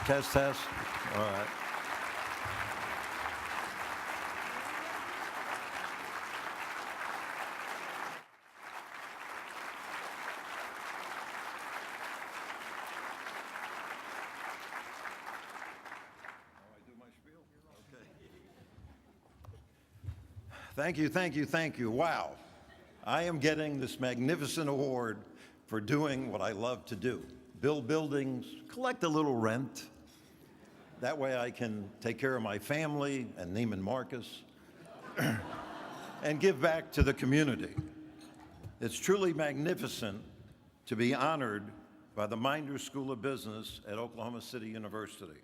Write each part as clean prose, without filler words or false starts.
Test, test. All right. Thank you, thank you, thank you. Wow. I am getting this magnificent award for doing what I love to do. Build buildings, collect a little rent. That way I can take care of my family and Neiman Marcus and give back to the community. It's truly magnificent to be honored by the Minders School of Business at Oklahoma City University,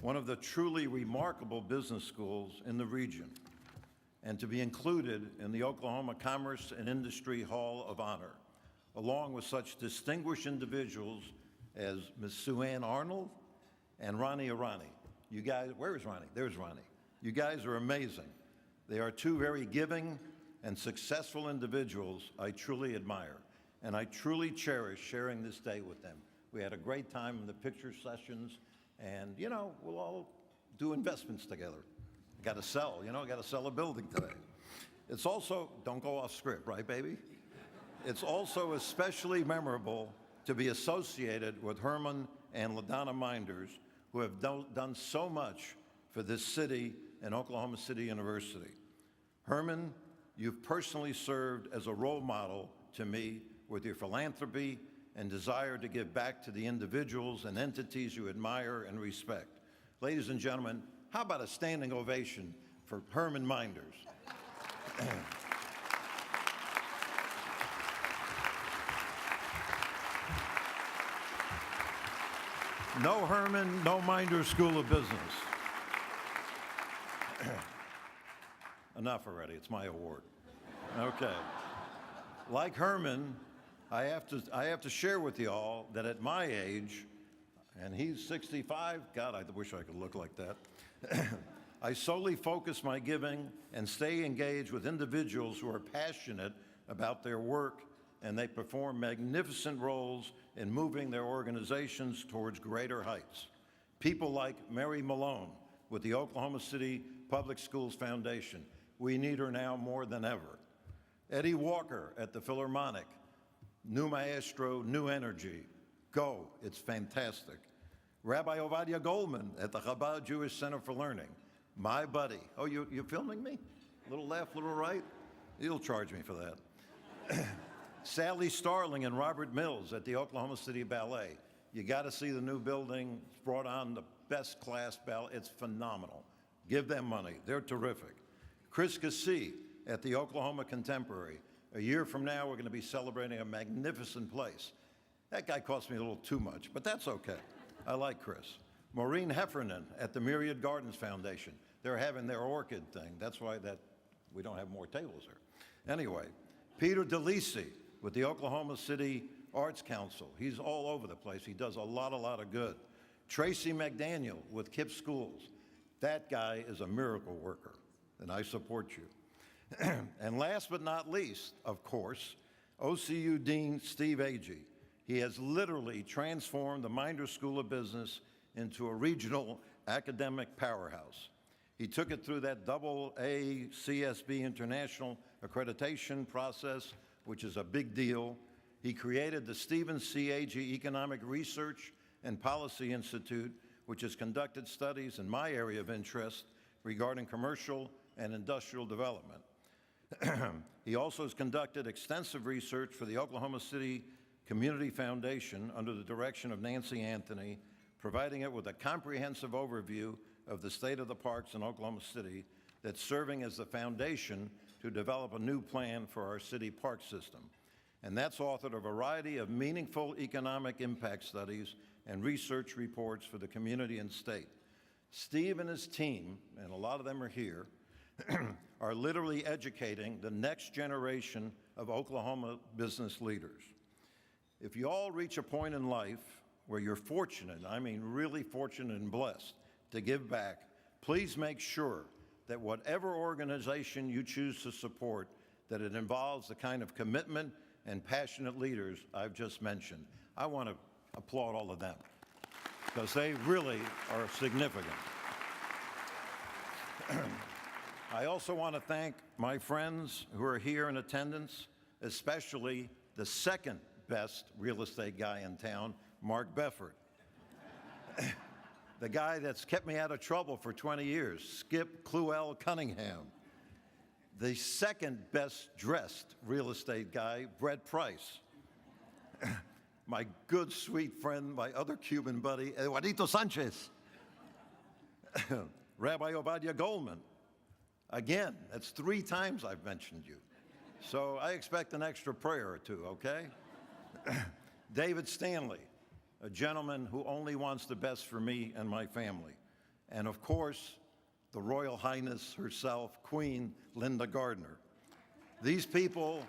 one of the truly remarkable business schools in the region, and to be included in the Oklahoma Commerce and Industry Hall of Honor, along with such distinguished individuals as Ms. Sue Ann Arnold and Ronnie Arani. You guys, where is Ronnie? There's Ronnie. You guys are amazing. They are two very giving and successful individuals I truly admire, and I truly cherish sharing this day with them. We had a great time in the picture sessions, and you know, we'll all do investments together. Got to sell, you know, got to sell a building today. It's also, don't go off script, right, baby? It's also especially memorable to be associated with Herman and LaDonna Minders, who have done so much for this city and Oklahoma City University. Herman, you've personally served as a role model to me with your philanthropy and desire to give back to the individuals and entities you admire and respect. Ladies and gentlemen, how about a standing ovation for Herman Minders? No Herman, no Minders School of Business. Enough already, it's my award. Okay. Like Herman, I have to share with you all that at my age, and he's 65, God, I wish I could look like that. I solely focus my giving and stay engaged with individuals who are passionate about their work, and they perform magnificent roles in moving their organizations towards greater heights. People like Mary Malone with the Oklahoma City Public Schools Foundation. We need her now more than ever. Eddie Walker at the Philharmonic. New maestro, new energy. Go, it's fantastic. Rabbi Ovadia Goldman at the Chabad Jewish Center for Learning. My buddy. Oh, you filming me? Little left, little right? You'll charge me for that. Sally Starling and Robert Mills at the Oklahoma City Ballet. You got to see the new building. It's brought on the best class ballet. It's phenomenal. Give them money. They're terrific. Chris Cassee at the Oklahoma Contemporary. A year from now, we're going to be celebrating a magnificent place. That guy cost me a little too much, but that's okay. I like Chris. Maureen Heffernan at the Myriad Gardens Foundation. They're having their orchid thing. That's why we don't have more tables there. Anyway, Peter DeLisi with the Oklahoma City Arts Council. He's all over the place. He does a lot of good. Tracy McDaniel with KIPP Schools. That guy is a miracle worker, and I support you. And last but not least, of course, OCU Dean Steve Agee. He has literally transformed the Minders School of Business into a regional academic powerhouse. He took it through that AA CSB International accreditation process, which is a big deal. He created the Stephen C. Agee Economic Research and Policy Institute, which has conducted studies in my area of interest regarding commercial and industrial development. He also has conducted extensive research for the Oklahoma City Community Foundation under the direction of Nancy Anthony, providing it with a comprehensive overview of the state of the parks in Oklahoma City that's serving as the foundation to develop a new plan for our city park system. And that's authored a variety of meaningful economic impact studies and research reports for the community and state. Steve and his team, and a lot of them are here, are literally educating the next generation of Oklahoma business leaders. If you all reach a point in life where you're fortunate, I mean really fortunate and blessed, to give back, please make sure that whatever organization you choose to support, that it involves the kind of commitment and passionate leaders I've just mentioned. I want to applaud all of them. because they really are significant. I also want to thank my friends who are here in attendance, especially the second best real estate guy in town, Mark Beffert. The guy that's kept me out of trouble for 20 years, Skip Cluell Cunningham. The second best dressed real estate guy, Brett Price. My good, sweet friend, my other Cuban buddy, Eduardito Sanchez. Rabbi Obadiah Goldman. Again, that's 3 times I've mentioned you. So I expect an extra prayer or two, okay? David Stanley, a gentleman who only wants the best for me and my family. And of course, the Royal Highness herself, Queen Linda Gardner. These people,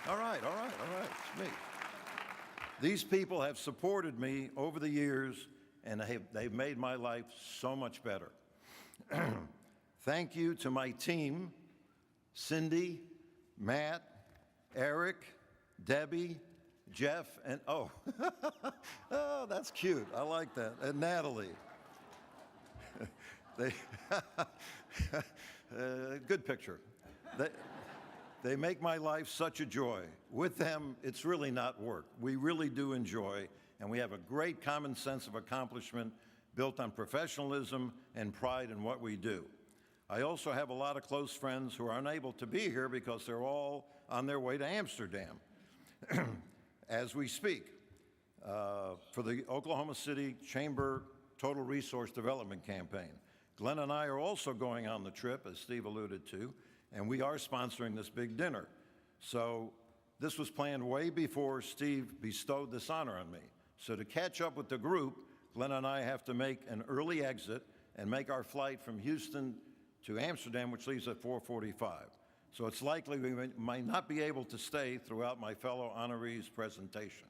all right, it's me. These people have supported me over the years, and they've made my life so much better. Thank you to my team, Cindy, Matt, Eric, Debbie, Jeff, and oh, that's cute. I like that. And Natalie. Good picture. They make my life such a joy. With them, it's really not work. We really do enjoy, and we have a great common sense of accomplishment built on professionalism and pride in what we do. I also have a lot of close friends who are unable to be here because they're all on their way to Amsterdam as we speak for the Oklahoma City Chamber Total Resource Development Campaign. Glenn and I are also going on the trip, as Steve alluded to, and we are sponsoring this big dinner. So this was planned way before Steve bestowed this honor on me. So to catch up with the group, Glenn and I have to make an early exit and make our flight from Houston to Amsterdam, which leaves at 4:45. So it's likely we might not be able to stay throughout my fellow honorees' presentation.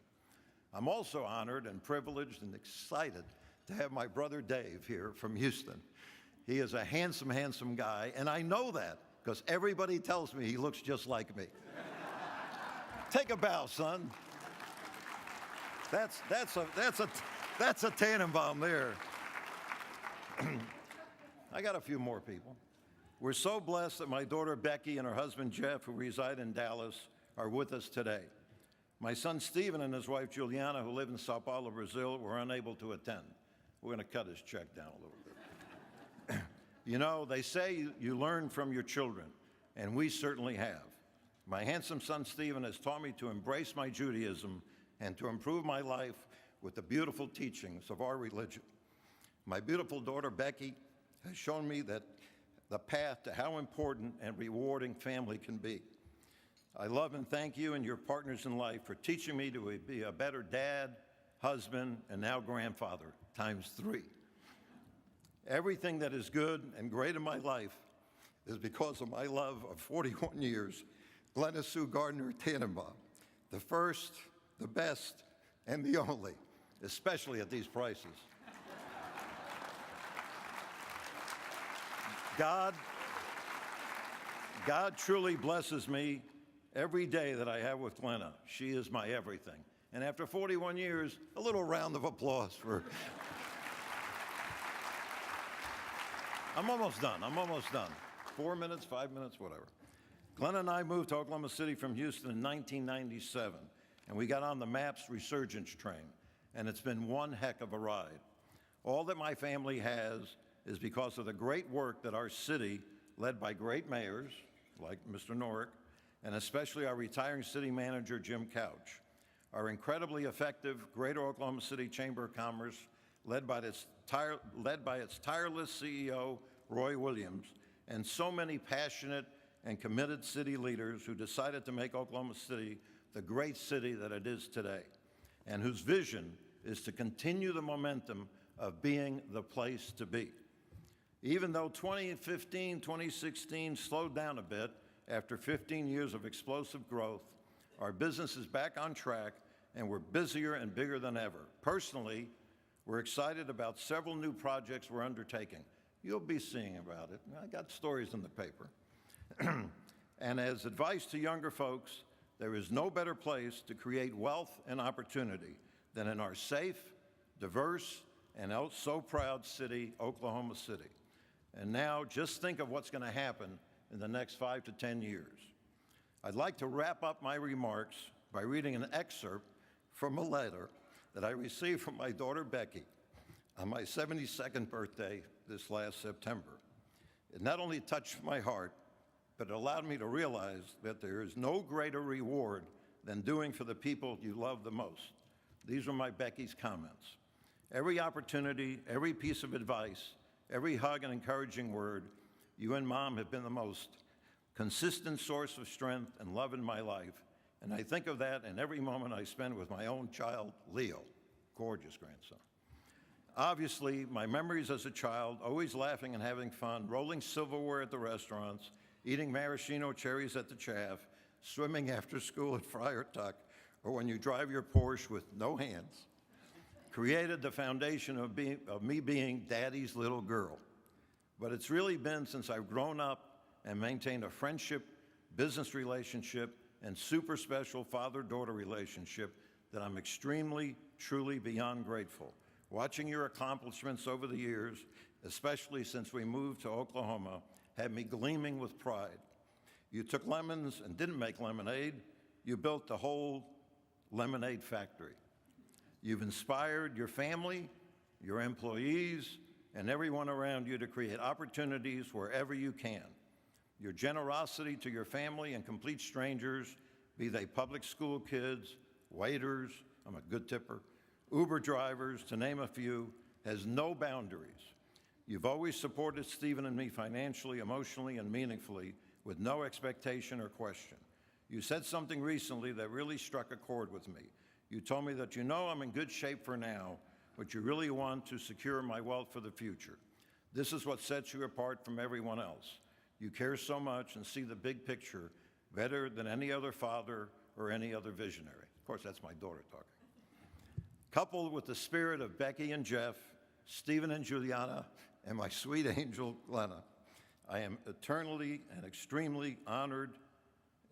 I'm also honored and privileged and excited to have my brother Dave here from Houston. He is a handsome, handsome guy, and I know that because everybody tells me he looks just like me. Take a bow, son. That's a Tanenbaum there. I got a few more people. We're so blessed that my daughter Becky and her husband Jeff, who reside in Dallas, are with us today. My son Stephen and his wife Juliana, who live in Sao Paulo, Brazil, were unable to attend. We're going to cut his check down a little bit. You know, they say you learn from your children, and we certainly have. My handsome son Stephen has taught me to embrace my Judaism and to improve my life with the beautiful teachings of our religion. My beautiful daughter Becky has shown me that the path to how important and rewarding family can be. I love and thank you and your partners in life for teaching me to be a better dad, husband, and now grandfather, ×3. Everything that is good and great in my life is because of my love of 41 years, Glenna Sue Gardner Tanenbaum, the first, the best, and the only, especially at these prices. God truly blesses me every day that I have with Glenna. She is my everything. And after 41 years, a little round of applause for... I'm almost done. 4 minutes, 5 minutes, whatever. Glenna and I moved to Oklahoma City from Houston in 1997, and we got on the MAPS resurgence train, and it's been one heck of a ride. All that my family has is because of the great work that our city, led by great mayors like Mr. Norick, and especially our retiring city manager, Jim Couch, our incredibly effective Greater Oklahoma City Chamber of Commerce, led by its tireless CEO, Roy Williams, and so many passionate and committed city leaders who decided to make Oklahoma City the great city that it is today, and whose vision is to continue the momentum of being the place to be. Even though 2015, 2016 slowed down a bit after 15 years of explosive growth, our business is back on track and we're busier and bigger than ever. Personally, we're excited about several new projects we're undertaking. You'll be seeing about it. I got stories in the paper. And as advice to younger folks, there is no better place to create wealth and opportunity than in our safe, diverse, and so proud city, Oklahoma City. And now just think of what's going to happen in the next 5 to 10 years. I'd like to wrap up my remarks by reading an excerpt from a letter that I received from my daughter Becky on my 72nd birthday this last September. It not only touched my heart, but it allowed me to realize that there is no greater reward than doing for the people you love the most. These were my Becky's comments. Every opportunity, every piece of advice, every hug and encouraging word, you and Mom have been the most consistent source of strength and love in my life, and I think of that in every moment I spend with my own child, Leo, gorgeous grandson. Obviously, my memories as a child, always laughing and having fun, rolling silverware at the restaurants, eating maraschino cherries at the Chaff, swimming after school at Friar Tuck, or when you drive your Porsche with no hands, created the foundation of me being Daddy's little girl. But it's really been since I've grown up and maintained a friendship, business relationship, and super special father-daughter relationship that I'm extremely, truly beyond grateful. Watching your accomplishments over the years, especially since we moved to Oklahoma, had me gleaming with pride. You took lemons and didn't make lemonade. You built the whole lemonade factory. You've inspired your family, your employees, and everyone around you to create opportunities wherever you can. Your generosity to your family and complete strangers, be they public school kids, waiters, I'm a good tipper, Uber drivers, to name a few, has no boundaries. You've always supported Stephen and me financially, emotionally, and meaningfully with no expectation or question. You said something recently that really struck a chord with me. You told me that you know I'm in good shape for now, but you really want to secure my wealth for the future. This is what sets you apart from everyone else. You care so much and see the big picture better than any other father or any other visionary. Of course, that's my daughter talking. Coupled with the spirit of Becky and Jeff, Stephen and Juliana, and my sweet angel, Glenna, I am eternally and extremely honored,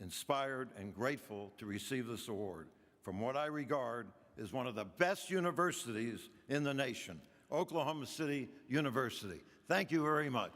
inspired, and grateful to receive this award from what I regard as one of the best universities in the nation, Oklahoma City University. Thank you very much.